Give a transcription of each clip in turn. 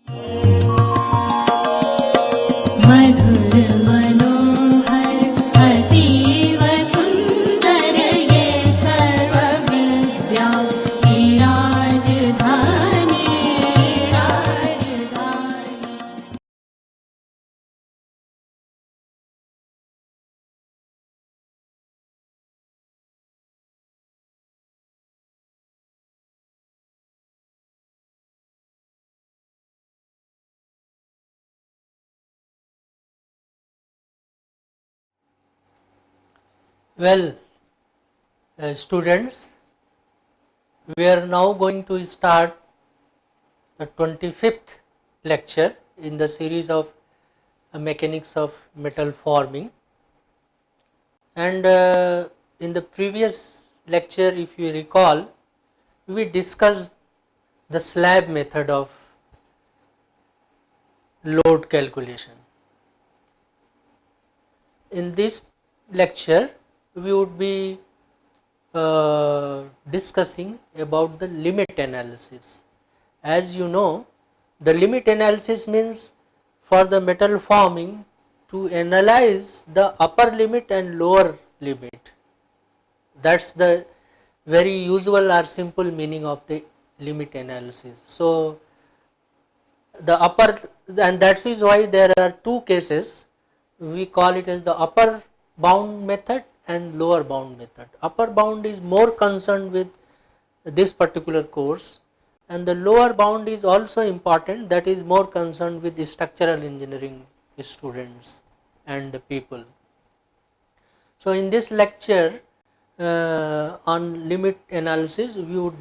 मधुर मनोहर अतीव सुंदर ये सर्व विद्या की राजधानी राजधानी। Well, students, we are now going to start the 25th lecture in the series of mechanics of metal forming. And in the previous lecture, if you recall, we discussed the slab method of load calculation. In this lecture, we would be discussing about the limit analysis. As you know, the limit analysis means for the metal forming to analyze the upper limit and lower limit. That's the very usual or simple meaning of the limit analysis. So, the upper, and that is why there are two cases. We call it as the upper bound method and lower bound method. Upper bound is more concerned with this particular course, and the lower bound is also important, that is more concerned with the structural engineering students and people. So, in this lecture on limit analysis, we would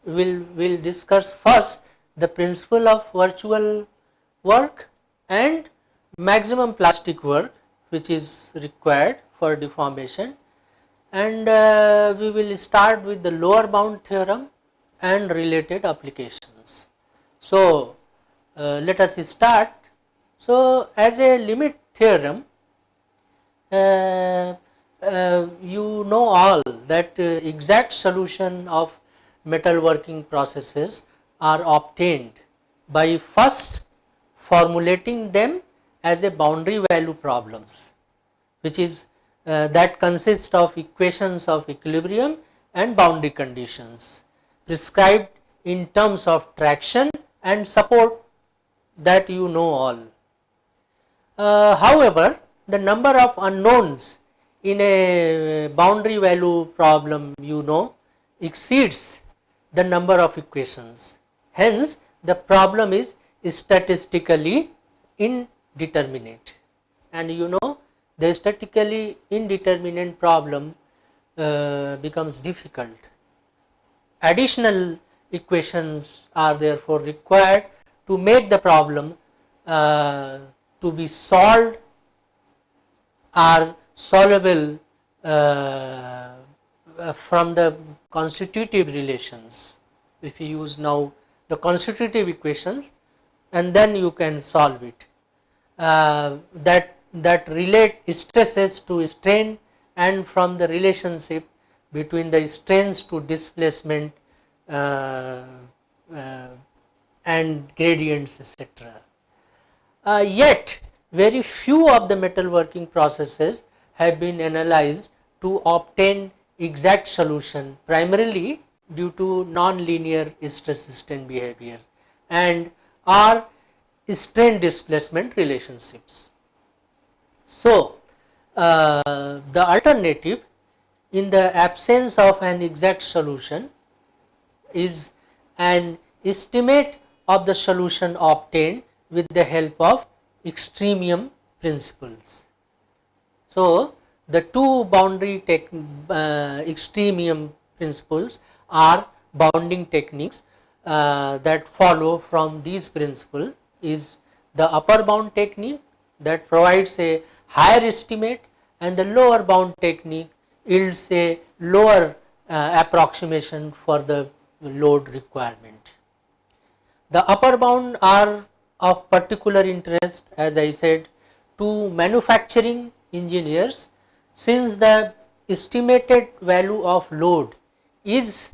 will discuss first the principle of virtual work and maximum plastic work which is required for deformation, and we will start with the lower bound theorem and related applications. So, let us start. So, as a limit theorem, you know all that exact solution of metal working processes are obtained by first formulating them as a boundary value problems, which is that consists of equations of equilibrium and boundary conditions prescribed in terms of traction and support, that you know all. However, the number of unknowns in a boundary value problem, you know, exceeds the number of equations. Hence, the problem is statistically indeterminate, and you know, the statistically indeterminate problem becomes difficult. Additional equations are therefore required to make the problem to be solved or solvable from the constitutive relations. If you use now the constitutive equations, and then you can solve it, that relate stresses to strain, and from the relationship between the strains to displacement and gradients, etc. Yet very few of the metal working processes have been analyzed to obtain exact solution, primarily due to non-linear stress-strain behavior and or strain displacement relationships. So, the alternative in the absence of an exact solution is an estimate of the solution obtained with the help of extremium principles. So, the two boundary extremium principles are bounding techniques that follow from these principles is the upper bound technique that provides a higher estimate, and the lower bound technique yields a lower approximation for the load requirement. The upper bound are of particular interest, as I said, to manufacturing engineers, since the estimated value of load is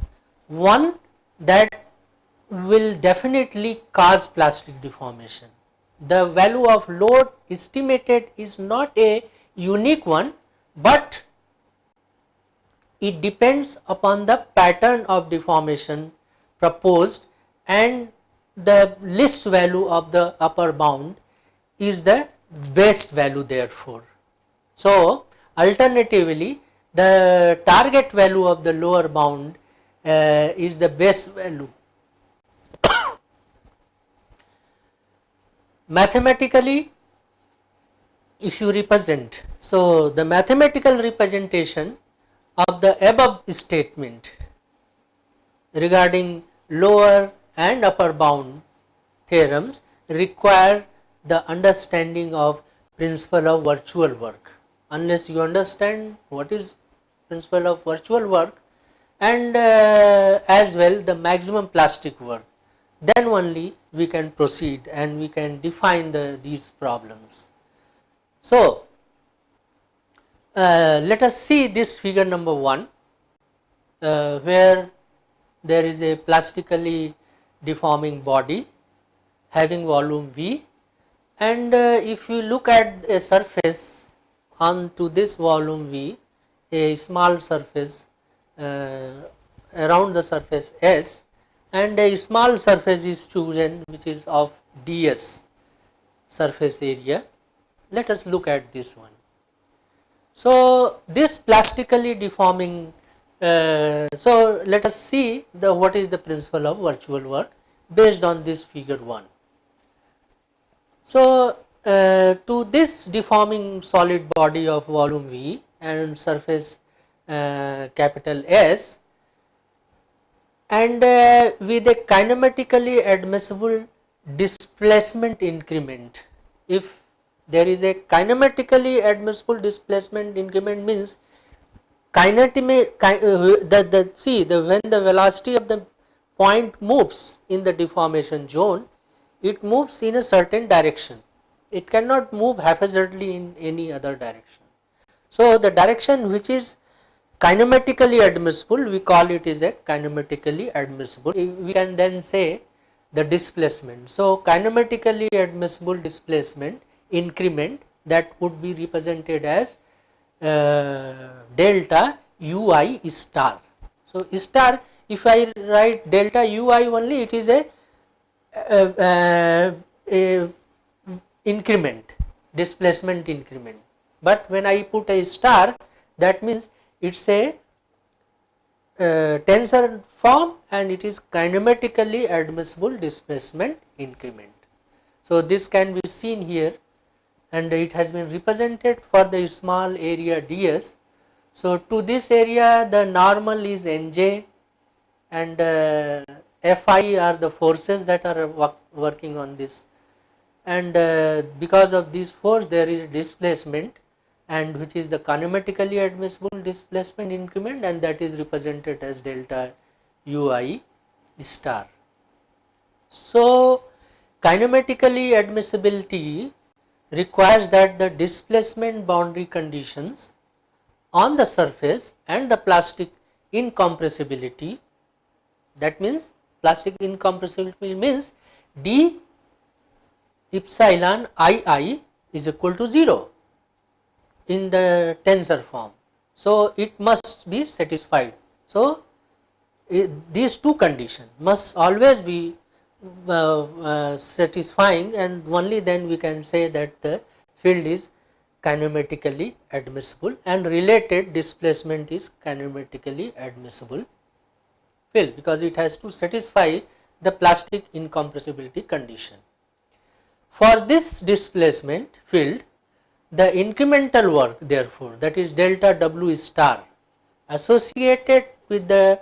one that will definitely cause plastic deformation. The value of load estimated is not a unique one, but it depends upon the pattern of deformation proposed, and the least value of the upper bound is the best value therefore. So, alternatively the target value of the lower bound is the best value. Mathematically, if you represent, so the mathematical representation of the above statement regarding lower and upper bound theorems require the understanding of principle of virtual work. Unless you understand what is principle of virtual work and as well the maximum plastic work, then only we can proceed and we can define these problems. So, let us see this figure number 1 where there is a plastically deforming body having volume V, and if you look at a surface onto this volume V, a small surface around the surface S, and a small surface is chosen which is of ds surface area. Let us look at this one. So, this plastically deforming, so let us see what is the principle of virtual work based on this figure 1. So, to this deforming solid body of volume V and surface capital S, and with a kinematically admissible displacement increment. If there is a kinematically admissible displacement increment, means when the velocity of the point moves in the deformation zone, it moves in a certain direction. It cannot move haphazardly in any other direction. So, the direction which is kinematically admissible, we call it is a kinematically admissible. We can then say the displacement. So, kinematically admissible displacement increment, that would be represented as delta ui star. So, star, if I write delta ui only, it is a increment, displacement increment, but when I put a star, that means it is a tensor form and it is kinematically admissible displacement increment. So, this can be seen here, and it has been represented for the small area ds. So, to this area the normal is Nj, and Fi are the forces that are working on this, and because of this force there is a displacement, and which is the kinematically admissible displacement increment, and that is represented as delta ui star. So, kinematically admissibility requires that the displacement boundary conditions on the surface and the plastic incompressibility, that means plastic incompressibility means d epsilon ii is equal to 0 in the tensor form. So, it must be satisfied. So, these two conditions must always be satisfying, and only then we can say that the field is kinematically admissible and related displacement is kinematically admissible field, because it has to satisfy the plastic incompressibility condition. For this displacement field, the incremental work therefore, that is delta W star, associated with the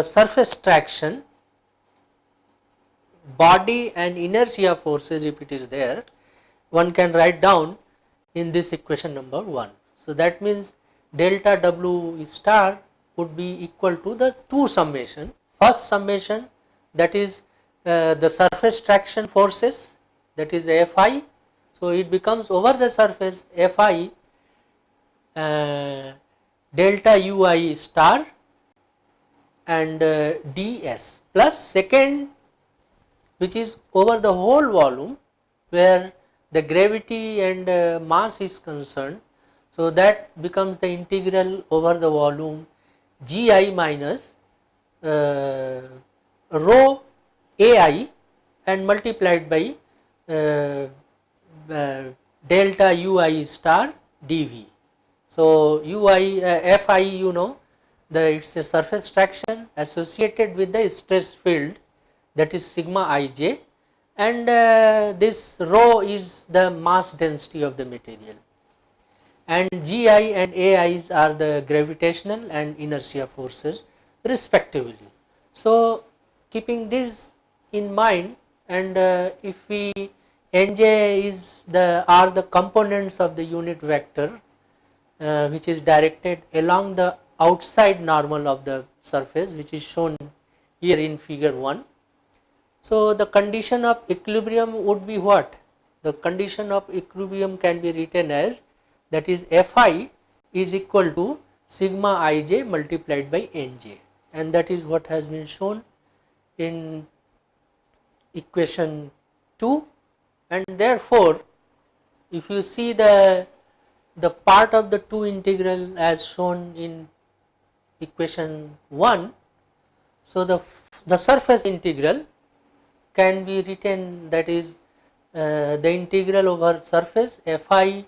surface traction, body and inertia forces, if it is there, one can write down in this equation number 1. So, that means delta W star would be equal to the two summation. First summation, that is the surface traction forces, that is Fi. So, it becomes over the surface Fi delta ui star and ds, plus second which is over the whole volume where the gravity and mass is concerned. So that becomes the integral over the volume Gi minus rho Ai and multiplied by uh, delta Ui star dV. So Ui Fi, you know, it's a surface traction associated with the stress field, that is sigma ij, and this rho is the mass density of the material, and Gi and Ais are the gravitational and inertia forces respectively. So keeping this in mind, and if we Nj is are the components of the unit vector which is directed along the outside normal of the surface, which is shown here in figure 1. So the condition of equilibrium would be what? The condition of equilibrium can be written as, that is, Fi is equal to sigma ij multiplied by Nj, and that is what has been shown in equation 2. And therefore if you see the part of the 2 integral as shown in equation 1, so the surface integral can be written, that is the integral over surface Fi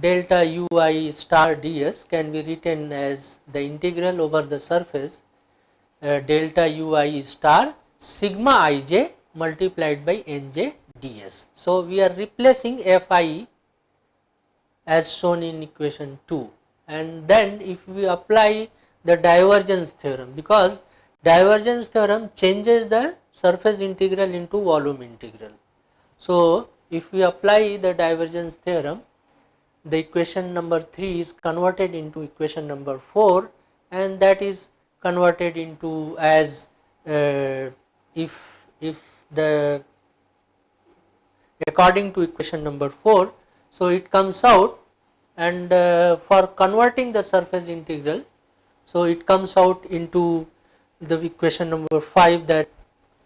delta Ui star ds can be written as the integral over the surface delta Ui star sigma ij multiplied by Nj ds. So we are replacing Fi as shown in equation 2, and then if we apply the divergence theorem, because divergence theorem changes the surface integral into volume integral. So if we apply the divergence theorem, the equation number 3 is converted into equation number 4, and that is converted into as if the according to equation number 4. So it comes out, and for converting the surface integral, so it comes out into the equation number 5, that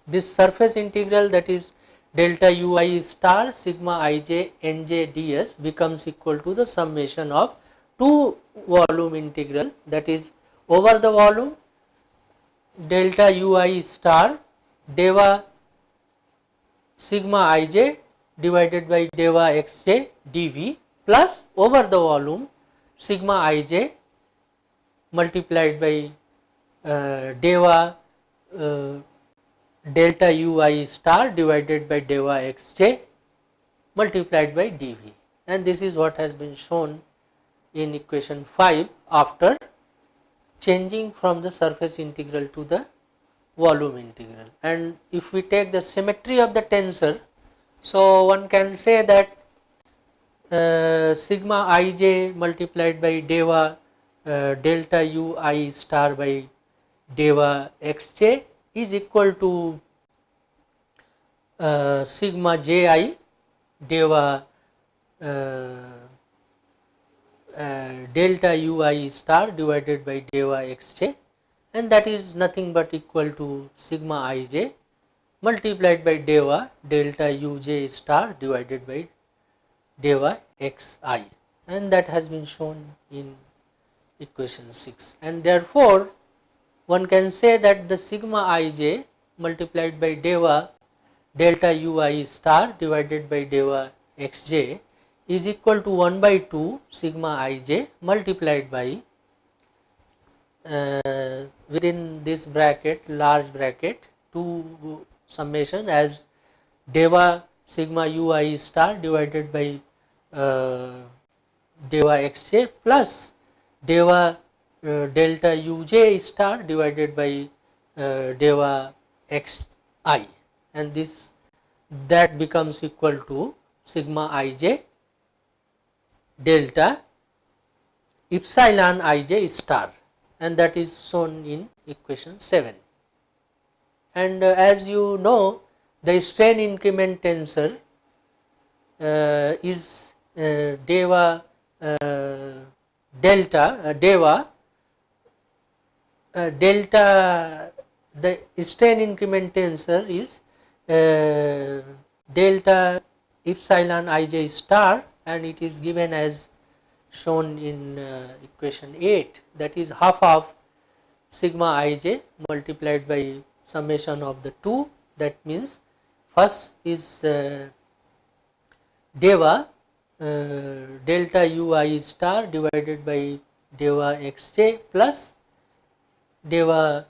this surface integral, that is delta Ui star sigma ij Nj ds, becomes equal to the summation of two volume integral, that is over the volume delta Ui star deva sigma ij divided by deva xj dv plus over the volume sigma ij multiplied by deva delta Ui star divided by deva xj multiplied by dv, and this is what has been shown in equation 5 after changing from the surface integral to the volume integral. And if we take the symmetry of the tensor, so one can say that sigma ij multiplied by deva delta Ui star by deva xj is equal to sigma ji deva delta Ui star divided by deva xj, and that is nothing but equal to sigma ij multiplied by deva delta uj star divided by deva xi, and that has been shown in equation 6. And therefore one can say that the sigma ij multiplied by deva delta Ui star divided by deva xj is equal to 1 by 2 sigma ij multiplied by within this bracket, large bracket, 2 summation as deva sigma Ui star divided by deva xj plus deva delta uj star divided by deva xi, and that becomes equal to sigma ij delta epsilon ij star, and that is shown in equation 7. And as you know, the strain increment tensor is deva delta delta the strain increment tensor is delta epsilon ij star, and it is given as shown in equation 8, that is half of sigma ij multiplied by summation of the two. That means first is deva delta ui star divided by deva xj plus deva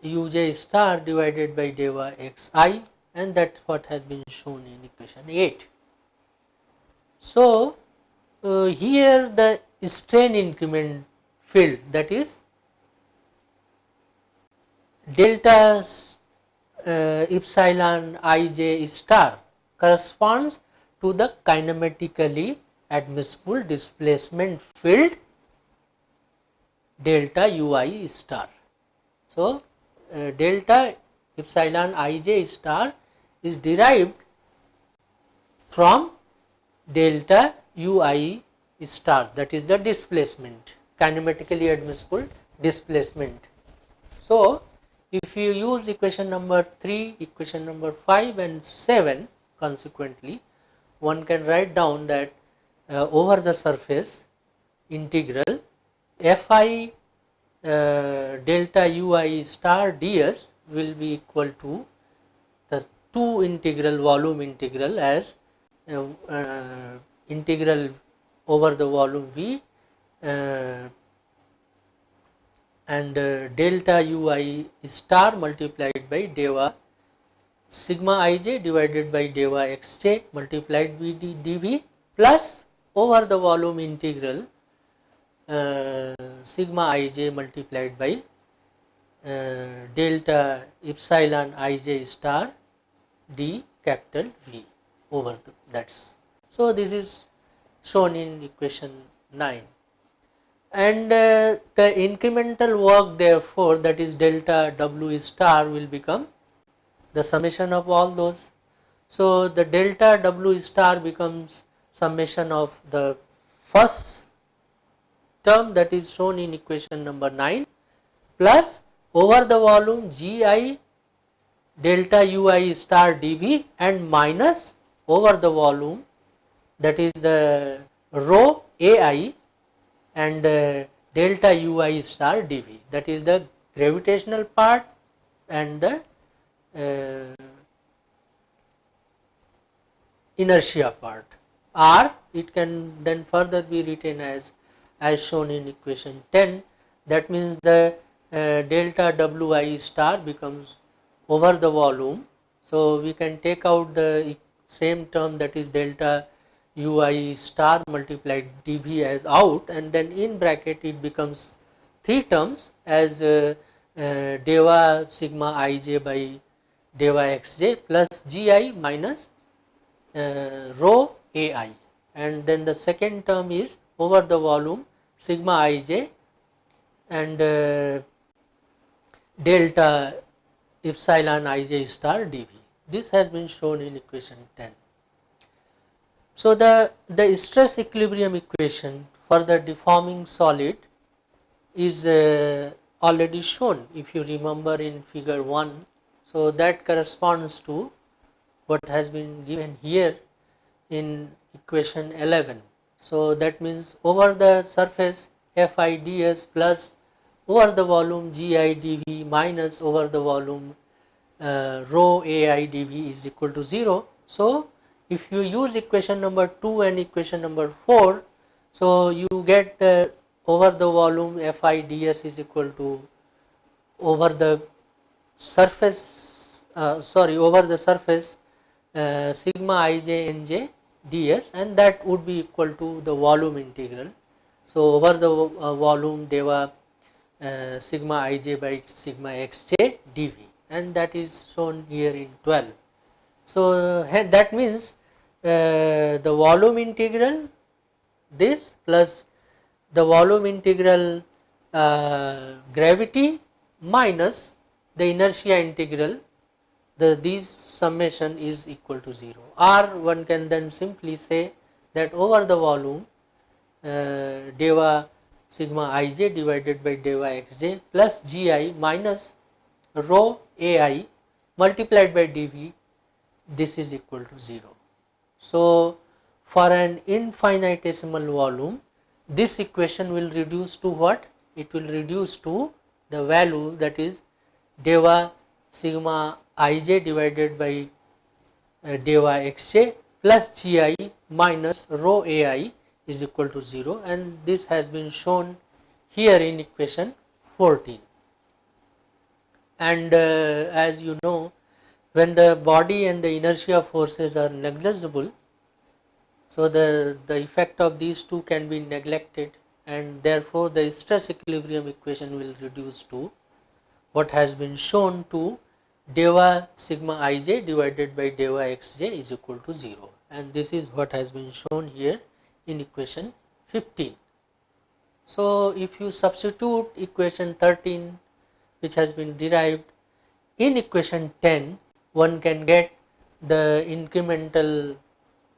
uj star divided by deva xi, and that's what has been shown in equation 8. So here the strain increment field, that is delta epsilon ij star, corresponds to the kinematically admissible displacement field delta ui star. So delta epsilon ij star is derived from delta ui star, that is the displacement, kinematically admissible displacement. So if you use equation number 3, equation number 5 and 7 consequently, one can write down that over the surface integral fi delta ui star ds will be equal to the two integral volume integral as integral over the volume v and delta ui star multiplied by deva sigma ij divided by deva xj multiplied by dv plus over the volume integral sigma ij multiplied by delta epsilon ij star d capital V over that's. So this is shown in equation 9, and the incremental work therefore, that is delta w star, will become the summation of all those. So the delta w star becomes summation of the first term, that is shown in equation number 9, plus over the volume gi delta ui star dv and minus over the volume, that is the rho ai and delta ui star dv, that is the gravitational part and the inertia part, or it can then further be written as shown in equation 10. That means the delta wi star becomes over the volume. So we can take out the same term, that is delta ui star multiplied dv as out, and then in bracket it becomes three terms as deva sigma ij by deva xj plus gi minus rho ai, and then the second term is over the volume sigma ij and delta epsilon ij star dv. This has been shown in equation 10. So the stress equilibrium equation for the deforming solid is already shown, if you remember, in figure 1. So that corresponds to what has been given here in equation 11. So that means over the surface fi ds plus over the volume gi dv minus over the volume rho ai dv is equal to 0. So if you use equation number 2 and equation number 4, so you get the over the volume fi ds is equal to over the surface over the surface sigma ij nj ds, and that would be equal to the volume integral. So over the volume deva sigma ij by sigma xj dv, and that is shown here in 12. So that means the volume integral this plus the volume integral gravity minus the inertia integral, these summation is equal to 0, or one can then simply say that over the volume deva sigma ij divided by del y xj plus gi minus rho ai multiplied by dv, this is equal to 0. So for an infinitesimal volume, this equation will reduce to what? It will reduce to the value, that is del y sigma ij divided by del y xj plus gi minus rho ai is equal to 0, and this has been shown here in equation 14. And as you know, when the body and the inertia forces are negligible, so the effect of these two can be neglected, and therefore the stress equilibrium equation will reduce to what has been shown to del y sigma ij divided by del y xj is equal to 0, and this is what has been shown here in equation 15. So if you substitute equation 13 which has been derived in equation 10, one can get the incremental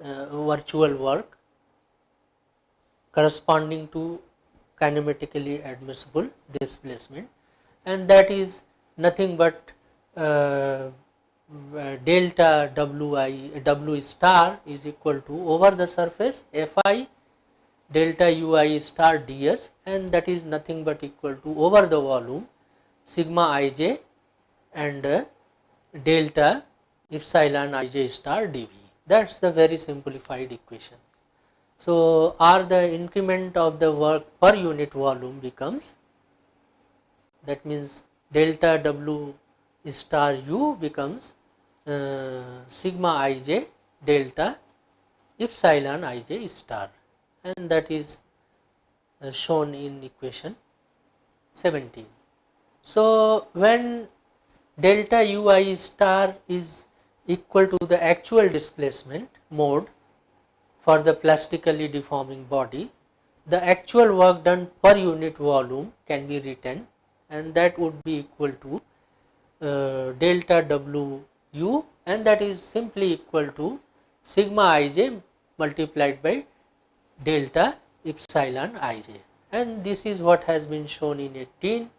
virtual work corresponding to kinematically admissible displacement, and that is nothing but delta w star is equal to over the surface fi delta ui star ds, and that is nothing but equal to over the volume sigma ij and delta epsilon ij star dv. That is the very simplified equation. So R, the increment of the work per unit volume becomes, that means delta w star u becomes sigma ij delta epsilon ij star, and that is shown in equation 17. So when delta ui star is equal to the actual displacement mode for the plastically deforming body, the actual work done per unit volume can be written, and that would be equal to delta w u, and that is simply equal to sigma ij multiplied by delta epsilon ij, and this is what has been shown in 18,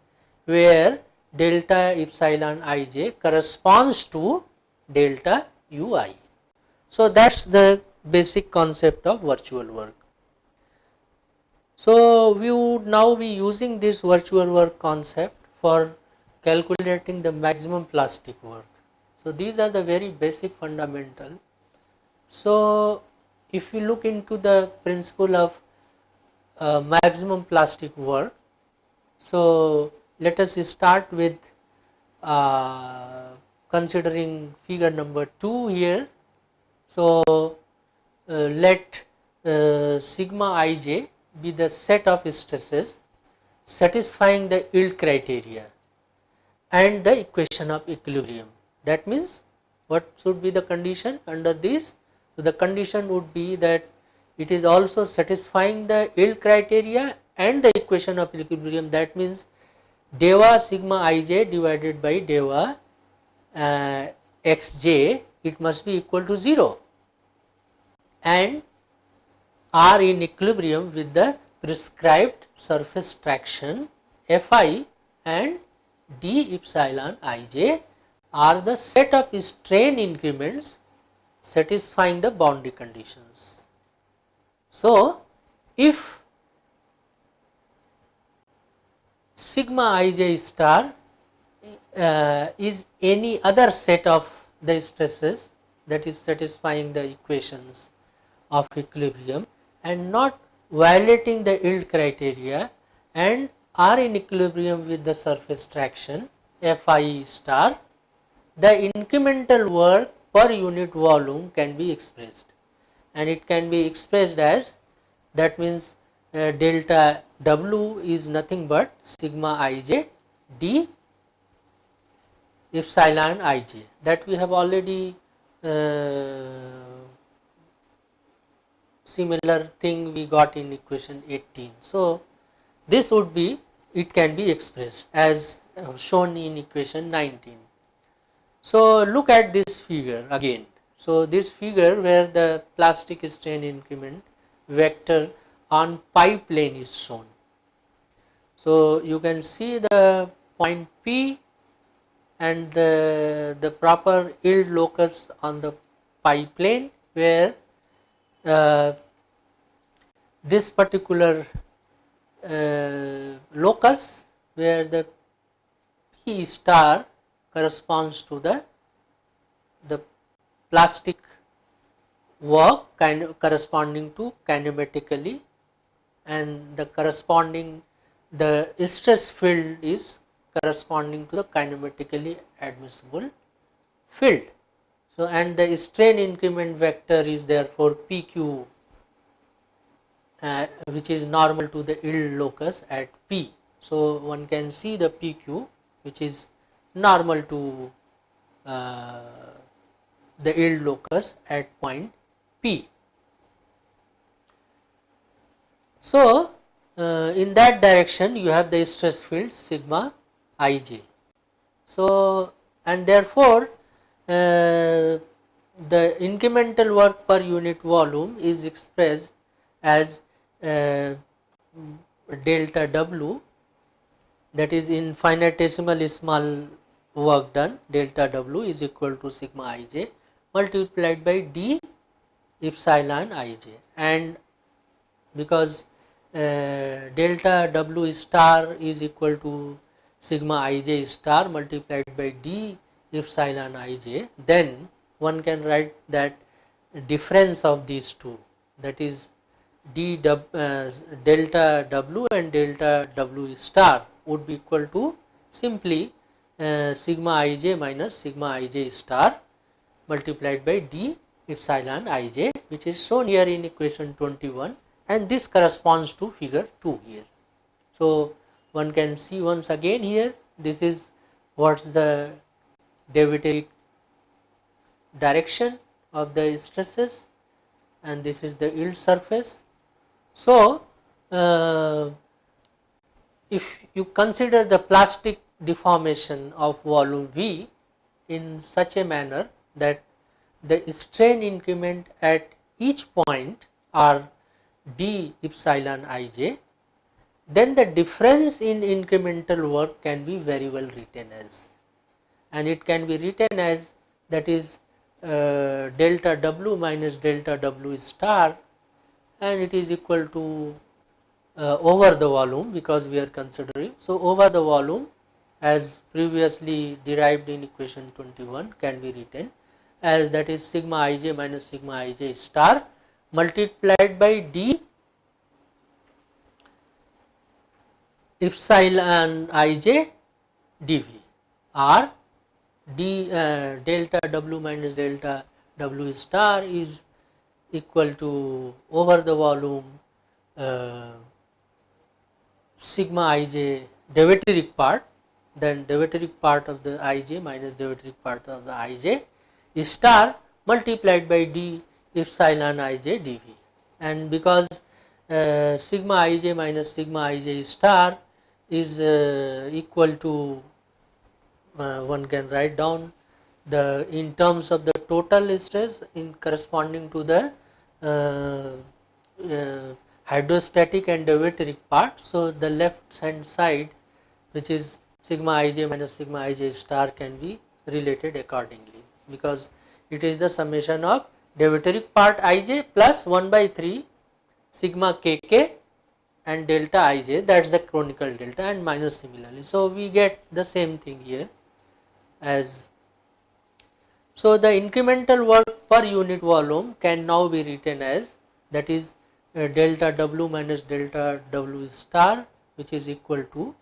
where delta epsilon ij corresponds to delta ui. So that is the basic concept of virtual work. So we would now be using this virtual work concept for calculating the maximum plastic work. So these are the very basic fundamental. So if you look into the principle of maximum plastic work, so let us start with considering figure number 2 here. So let sigma ij be the set of stresses satisfying the yield criteria and the equation of equilibrium. That means what should be the condition under this? So the condition would be that it is also satisfying the yield criteria and the equation of equilibrium. That means del y sigma ij divided by del y xj, it must be equal to 0, and are in equilibrium with the prescribed surface traction fi and d epsilon ij are the set of strain increments satisfying the boundary conditions. So if sigma ij star is any other set of the stresses that is satisfying the equations of equilibrium and not violating the yield criteria and are in equilibrium with the surface traction fi star, the incremental work per unit volume can be expressed, and it can be expressed as, that means delta w is nothing but sigma ij d epsilon ij, that we have already similar thing we got in equation 18. So this would be, it can be expressed as shown in equation 19. So look at this figure again. So this figure where the plastic strain increment vector on pi plane is shown. So you can see the point P and the proper yield locus on the pi plane, where this particular locus, where the P star corresponds to the plastic work corresponding to kinematically, and the corresponding the stress field is corresponding to the kinematically admissible field. So, and the strain increment vector is therefore PQ, which is normal to the yield locus at P. So, one can see the PQ which is normal to the yield locus at point P. So, in that direction you have the stress field sigma ij. So, and therefore the incremental work per unit volume is expressed as delta W, that is infinitesimal small work done, delta W is equal to sigma ij multiplied by d epsilon ij, and because delta W star is equal to sigma ij star multiplied by d epsilon ij, then one can write that difference of these two, that is delta W and delta W star would be equal to simply sigma ij minus sigma ij star multiplied by d epsilon ij, which is shown here in equation 21, and this corresponds to figure 2 here. So, one can see once again here, this is what is the deviatoric direction of the stresses, and this is the yield surface. So, if you consider the plastic deformation of volume V in such a manner that the strain increment at each point are d epsilon ij, then the difference in incremental work can be very well written as, and it can be written as, that is delta W minus delta W star, and it is equal to over the volume, because we are considering. So, over the volume as previously derived in equation 21 can be written as, that is sigma ij minus sigma ij star multiplied by d epsilon ij dV, or d delta W minus delta W star is equal to over the volume sigma ij deviatoric part, then deviatoric part of the ij minus deviatoric part of the ij star multiplied by d epsilon ij dV, and because sigma ij minus sigma ij star is equal to one can write down the in terms of the total stress in corresponding to the hydrostatic and deviatoric part. So, the left hand side, which is sigma ij minus sigma ij star, can be related accordingly, because it is the summation of deviatoric part ij plus 1 by 3 sigma kk and delta ij, that is the chronicle delta, and minus similarly. So, we get the same thing here as. So, the incremental work per unit volume can now be written as, that is delta W minus delta W star, which is equal to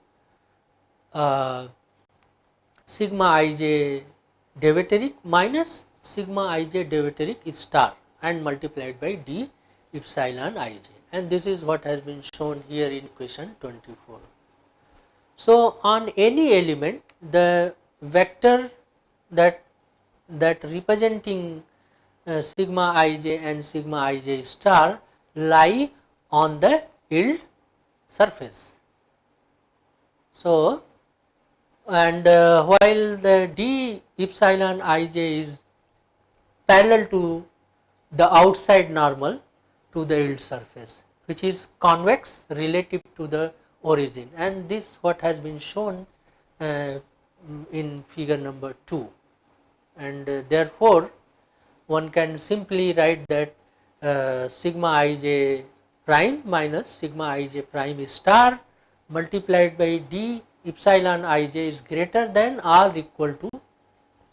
sigma ij deviatoric minus sigma ij deviatoric star and multiplied by d epsilon ij, and this is what has been shown here in equation 24. So, on any element, the vector that representing sigma ij and sigma ij star lie on the yield surface. So, and while the d epsilon ij is parallel to the outside normal to the yield surface, which is convex relative to the origin, and this what has been shown in figure number 2, and therefore one can simply write that sigma ij prime minus sigma ij prime star multiplied by d epsilon ij is greater than or equal to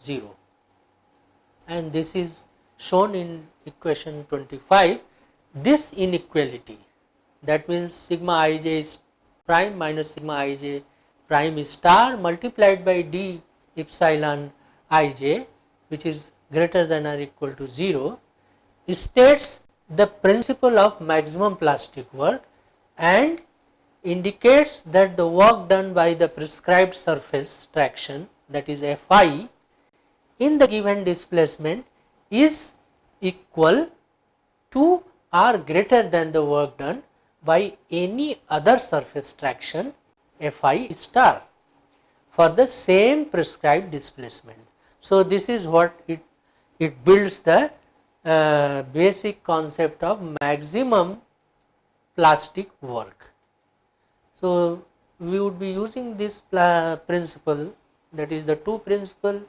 0, and this is shown in equation 25. This inequality, that means sigma ij is prime minus sigma ij prime star multiplied by d epsilon ij, which is greater than or equal to 0, states the principle of maximum plastic work and indicates that the work done by the prescribed surface traction, that is Fi, in the given displacement is equal to or greater than the work done by any other surface traction Fi star for the same prescribed displacement. So this is what it builds the basic concept of maximum plastic work. So we would be using this principle, that is the two principle,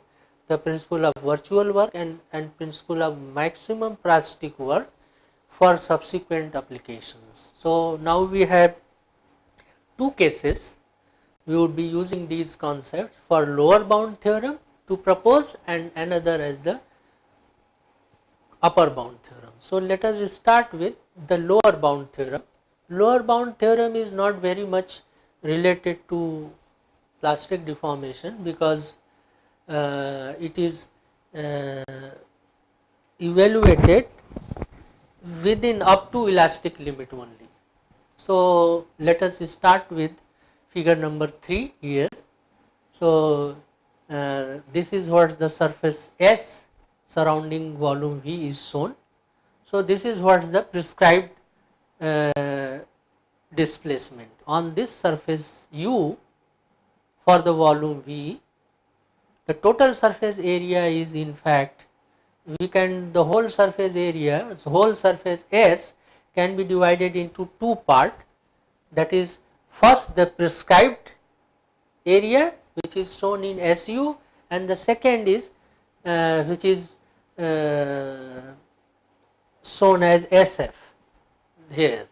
the principle of virtual work and principle of maximum plastic work for subsequent applications. So now we have two cases. We would be using these concepts for lower bound theorem to propose and another as the upper bound theorem. So let us start with the lower bound theorem. Lower bound theorem is not very much related to plastic deformation because it is evaluated within up to elastic limit only. So let us start with figure number 3 here. So this is what the surface S surrounding volume V is shown. So this is what the prescribed displacement on this surface U for the volume V. The total surface area is, in fact, the whole surface area, whole surface S can be divided into two parts. That is, first the prescribed area which is shown in SU, and the second is which is shown as SF here.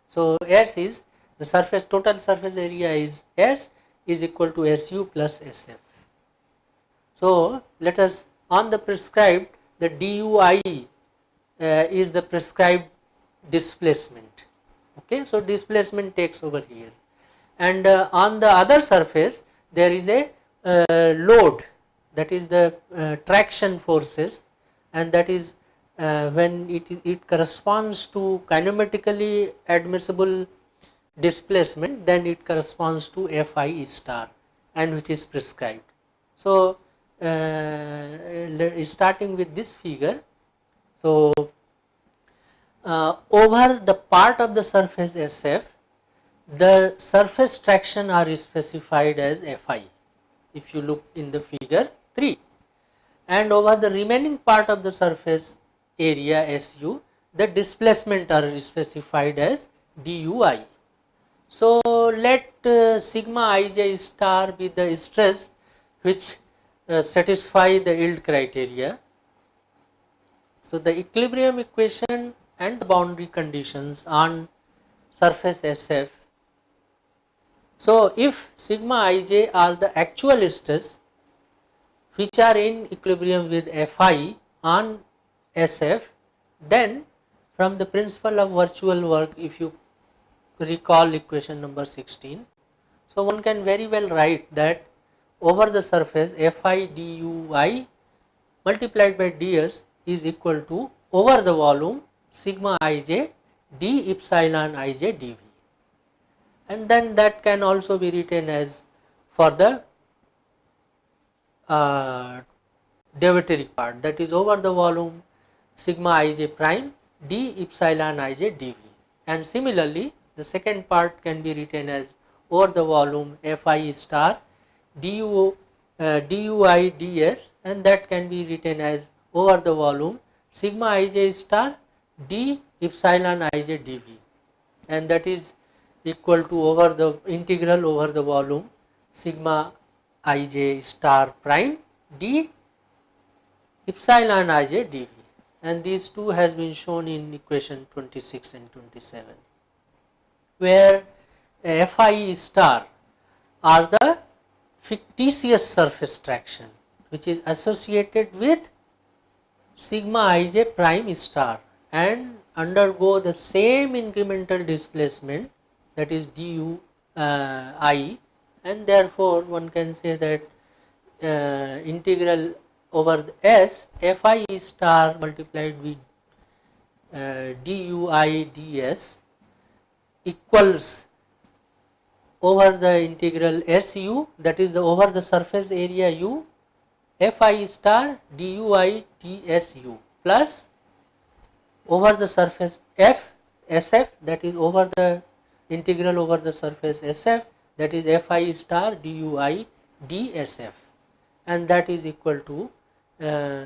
So S is the surface, total surface area is S is equal to SU plus SF. So let us, on the prescribed, the DUI is the prescribed displacement. Okay, so displacement takes over here, and on the other surface there is a load, that is the traction forces, and that is when it corresponds to kinematically admissible displacement, then it corresponds to Fi star, and which is prescribed. So starting with this figure, so over the part of the surface SF, the surface traction are specified as Fi, if you look in the figure 3, and over the remaining part of the surface area SU, the displacement are specified as DUI. So let sigma ij star be the stress which satisfy the yield criteria. So the equilibrium equation and the boundary conditions on surface SF. So if sigma ij are the actual stress which are in equilibrium with Fi on SF, then from the principle of virtual work, if you recall equation number 16, so one can very well write that over the surface Fi dui multiplied by ds is equal to over the volume sigma ij d epsilon ij dv, and then that can also be written as for the deviatoric part, that is over the volume sigma ij prime d epsilon ij dv, and similarly the second part can be written as over the volume Fi star dui ds, and that can be written as over the volume sigma ij star d epsilon ij dv, and that is equal to over the integral over the volume sigma ij star prime d epsilon ij dv, and these two has been shown in equation 26 and 27, where Fi star are the fictitious surface traction which is associated with sigma ij prime star and undergo the same incremental displacement, that is du I, and therefore one can say that integral over the s Fi star multiplied with dui ds equals over the integral su, that is the over the surface area u, Fi star dui dsu plus over the surface f sf, that is over the integral over the surface sf, that is Fi star dui dsf, and that is equal to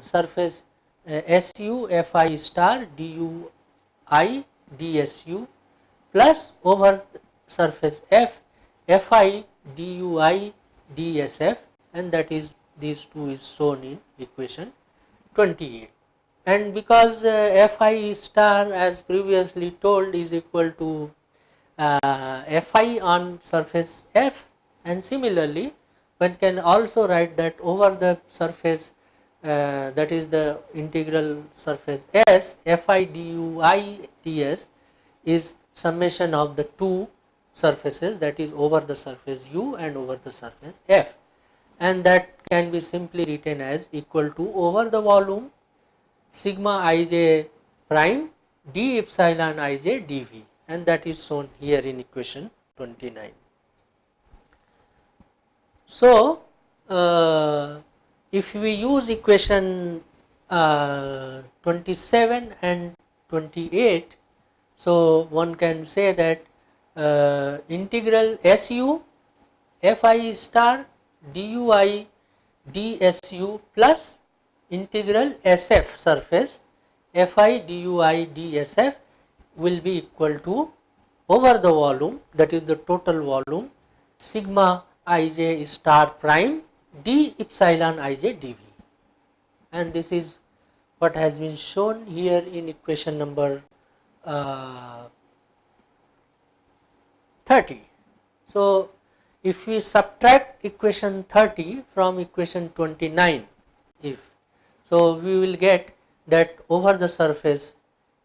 surface su Fi star dui dsu plus over surface f Fi dui dsf, and that is these two is shown in equation 28. And because Fi star as previously told is equal to Fi on surface f, and similarly one can also write that over the surface that is the integral surface s Fi dui ds is summation of the two surfaces, that is over the surface u and over the surface f, and that can be simply written as equal to over the volume sigma ij prime d epsilon ij dv, and that is shown here in equation 29. So if we use equation 27 and 28, so one can say that integral su Fi star dui dsu plus integral sf surface Fi dui dsf will be equal to over the volume, that is the total volume sigma ij star prime d epsilon ij dv, and this is what has been shown here in equation number 30. So if we subtract equation 30 from equation 29, so we will get that over the surface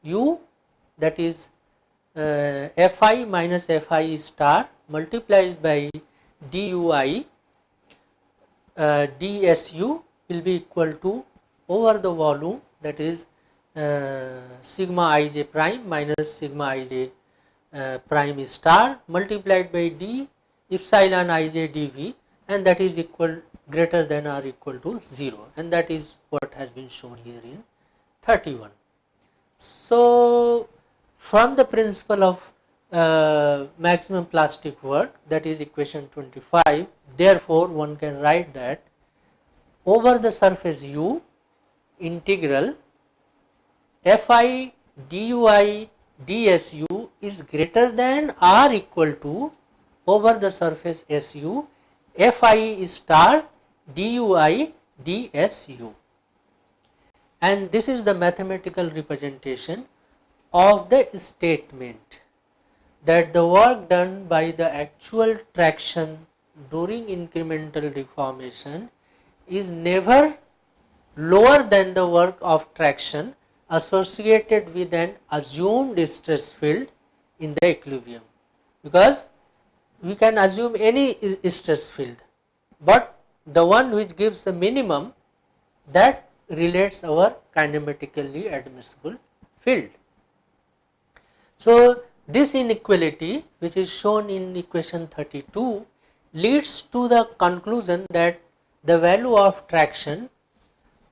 u, that is Fi minus Fi star multiplied by dui dsu will be equal to over the volume, that is sigma ij prime minus sigma ij prime star multiplied by d epsilon ij dv, and that is equal greater than or equal to 0, and that is what has been shown here in 31. So from the principle of maximum plastic work, that is equation 25, therefore one can write that over the surface u integral Fi dui dsu is greater than or equal to over the surface su Fi star dui dsu, and this is the mathematical representation of the statement that the work done by the actual traction during incremental deformation is never lower than the work of traction associated with an assumed stress field in the equilibrium, because we can assume any stress field, but the one which gives the minimum, that relates our kinematically admissible field. So this inequality, which is shown in equation 32, leads to the conclusion that the value of traction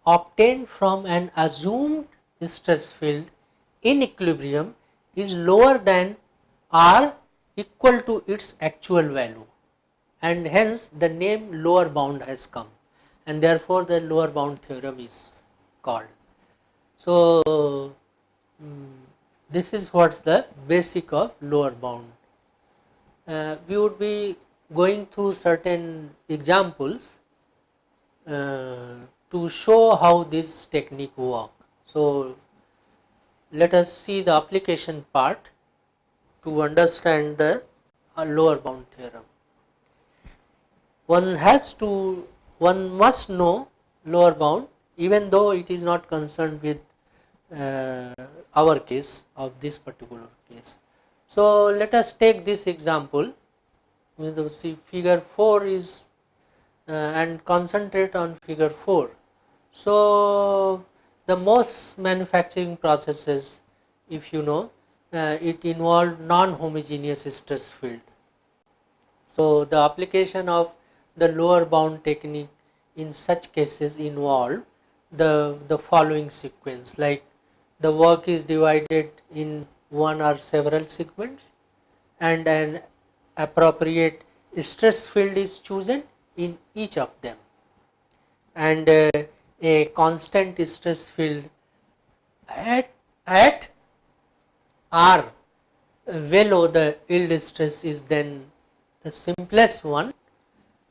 obtained from an assumed stress field in equilibrium is lower than or equal to its actual value, and hence the name lower bound has come, and therefore the lower bound theorem is called. So this is what's the basic of lower bound we would be going through certain examples to show how this technique works. So let us see the application part to understand the lower bound theorem. One must know lower bound, even though it is not concerned with our case of this particular case. So let us take this example. See, figure 4 is and concentrate on figure 4. So the most manufacturing processes, if you know, it involved non-homogeneous stress field. So the application of the lower bound technique in such cases involve the following sequence, like the work is divided in one or several segments and an appropriate stress field is chosen in each of them, and a constant stress field at R below the yield stress is then the simplest one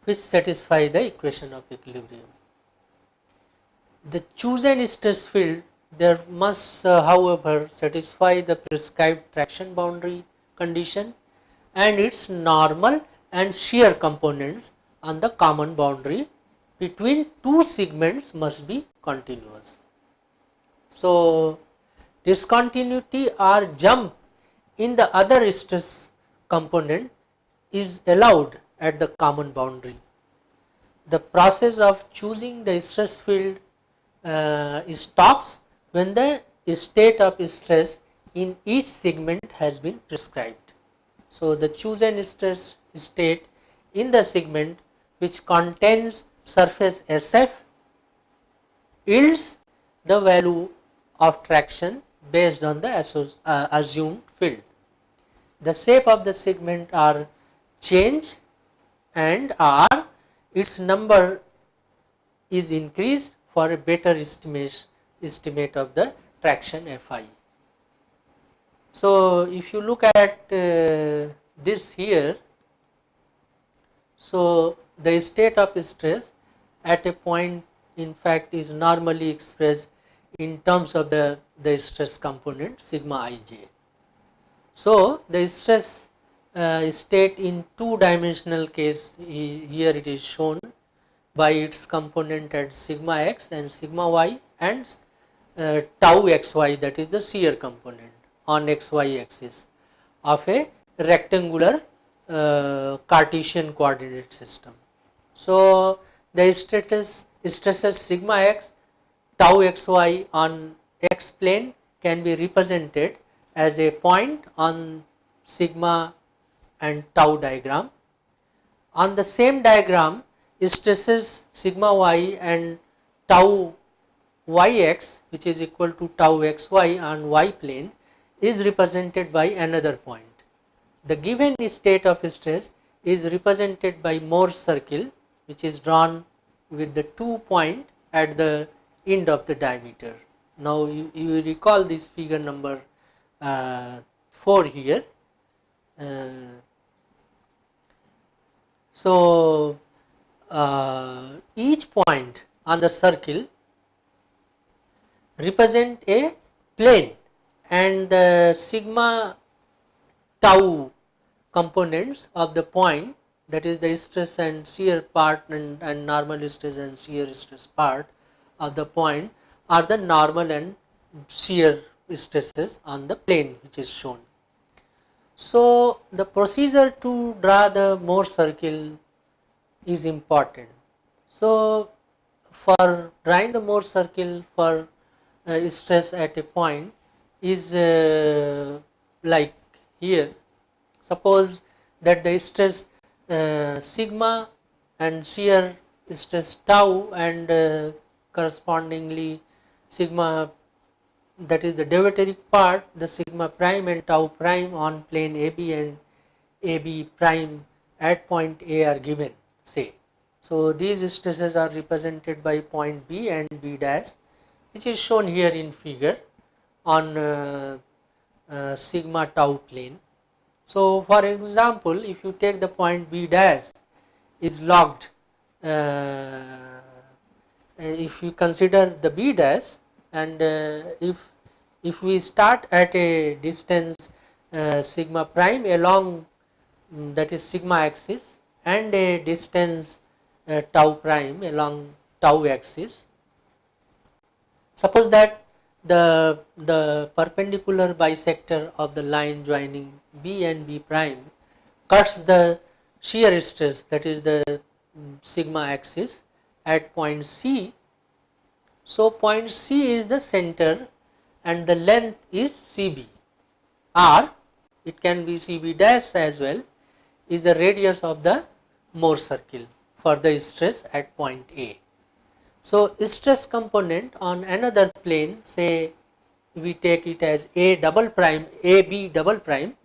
which satisfy the equation of equilibrium. The chosen stress field there must however satisfy the prescribed traction boundary condition, and its normal and shear components on the common boundary between two segments must be continuous. So discontinuity or jump in the other stress component is allowed at the common boundary. The process of choosing the stress field stops when the state of stress in each segment has been prescribed. So the chosen stress state in the segment which contains surface SF yields the value of traction based on the assumed field. The shape of the segment are changed and its number is increased for a better estimate of the traction Fi. So if you look at this here, so the state of stress at a point in fact is normally expressed in terms of the stress component sigma ij. So the stress state in two-dimensional case here it is shown by its component at sigma x and sigma y and tau xy, that is the shear component on xy axis of a rectangular Cartesian coordinate system. So the stresses sigma x, tau xy on x plane can be represented as a point on sigma and tau diagram. On the same diagram, stresses sigma y and tau yx, which is equal to tau xy on y plane, is represented by another point. The given state of stress is represented by Moore's circle, which is drawn with the 2 points at the end of the diameter. Now you recall this figure number 4 here. So each point on the circle represent a plane, and the sigma tau components of the point, that is the stress and shear part and normal stress and shear stress part of the point, are the normal and shear stresses on the plane which is shown. So the procedure to draw the Moore circle is important. So for drawing the Moore circle for stress at a point is like here. Suppose that the stress sigma and shear stress tau and correspondingly sigma, that is the deviatoric part, the sigma prime and tau prime on plane AB and AB prime at point A are given, say. So these stresses are represented by point B and B dash, which is shown here in figure on sigma tau plane. So for example, if you take the point B dash is locked, if you consider the B dash, and if we start at a distance sigma prime along that is sigma axis, and a distance tau prime along tau axis. Suppose that the perpendicular bisector of the line joining B and B prime cuts the shear stress, that is the sigma axis, at point C. So point C is the center and the length is CB. R, it can be CB dash as well, is the radius of the Mohr circle for the stress at point A. So stress component on another plane, say we take it as A double prime, AB double prime,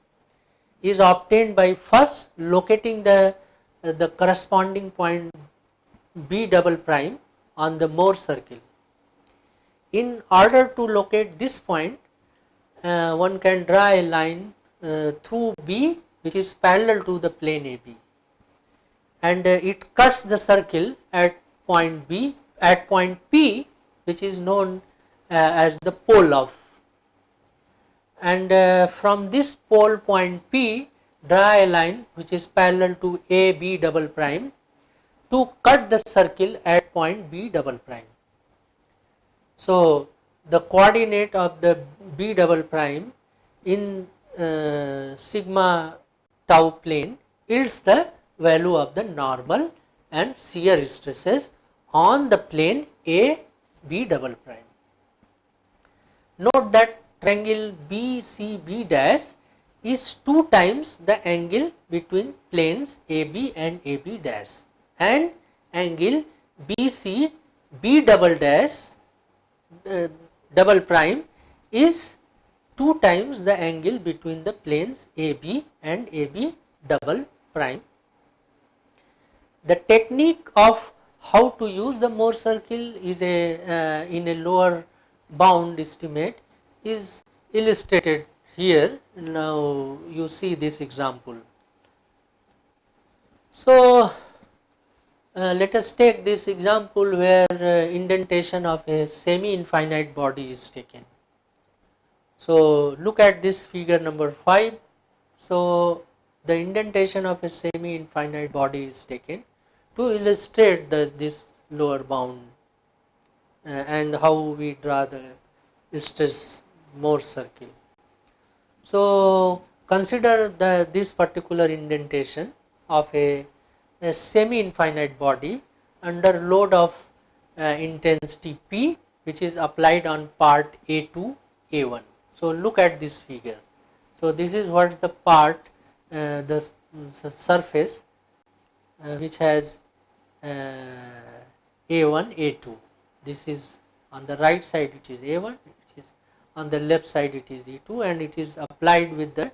is obtained by first locating the corresponding point B double prime on the Mohr circle. In order to locate this point, one can draw a line through B which is parallel to the plane AB, and it cuts the circle at point B, at point P, which is known as the pole of, and from this pole point P, draw a line which is parallel to AB double prime to cut the circle at point B double prime. So the coordinate of the B double prime in sigma tau plane yields the value of the normal and shear stresses on the plane A B double prime. Note that triangle BCB dash is 2 times the angle between planes AB and AB dash, and angle BCB double dash double prime is 2 times the angle between the planes AB and AB double prime. The technique of how to use the Mohr circle is in a lower bound estimate is illustrated here. Now you see this example. So let us take this example where indentation of a semi-infinite body is taken. So look at this figure number 5. So the indentation of a semi-infinite body is taken to illustrate this lower bound and how we draw the stress Mohr circle. So consider this particular indentation of a semi-infinite body under load of intensity P, which is applied on part A2, A1. So look at this figure. So this is what is the part, the surface which has A1, A2. This is on the right side, it is A1, it is on the left side, it is A2, and it is applied with the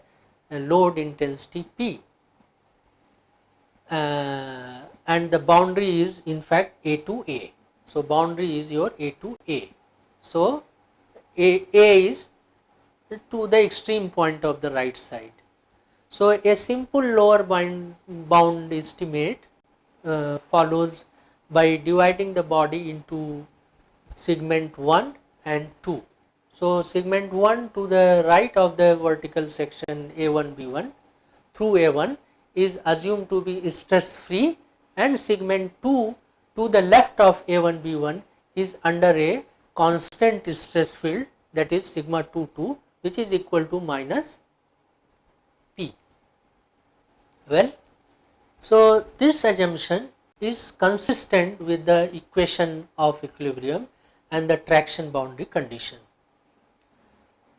load intensity P. And the boundary is in fact A to A. So boundary is your A to A. So A is to the extreme point of the right side. So a simple lower bound estimate follows by dividing the body into segment 1 and 2. So segment 1 to the right of the vertical section A1 B1 through A1 is assumed to be stress free, and segment 2 to the left of A1 B1 is under a constant stress field, that is sigma 2 which is equal to minus P. Well, so this assumption is consistent with the equation of equilibrium and the traction boundary condition.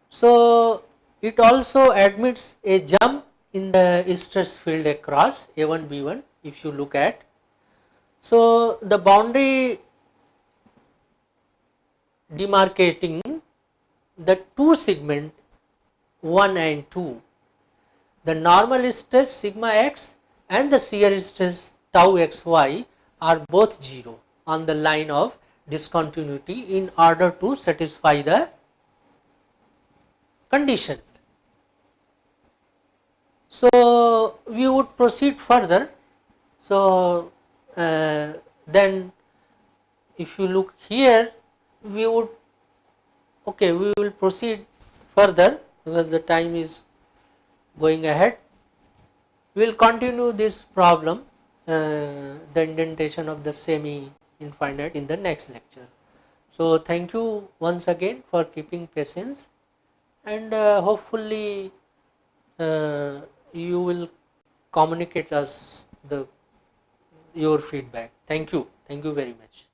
So it also admits a jump in the stress field across A1 B1 if you look at. So the boundary demarcating the two segment 1 and 2, the normal stress sigma x and the shear stress tau xy are both 0 on the line of discontinuity in order to satisfy the condition. So we would proceed further. So then if you look here, we would, okay, we will proceed further because the time is going ahead. We will continue this problem, the indentation of the semi infinite, in the next lecture. So thank you once again for keeping patience, and hopefully you will communicate us your feedback. Thank you very much.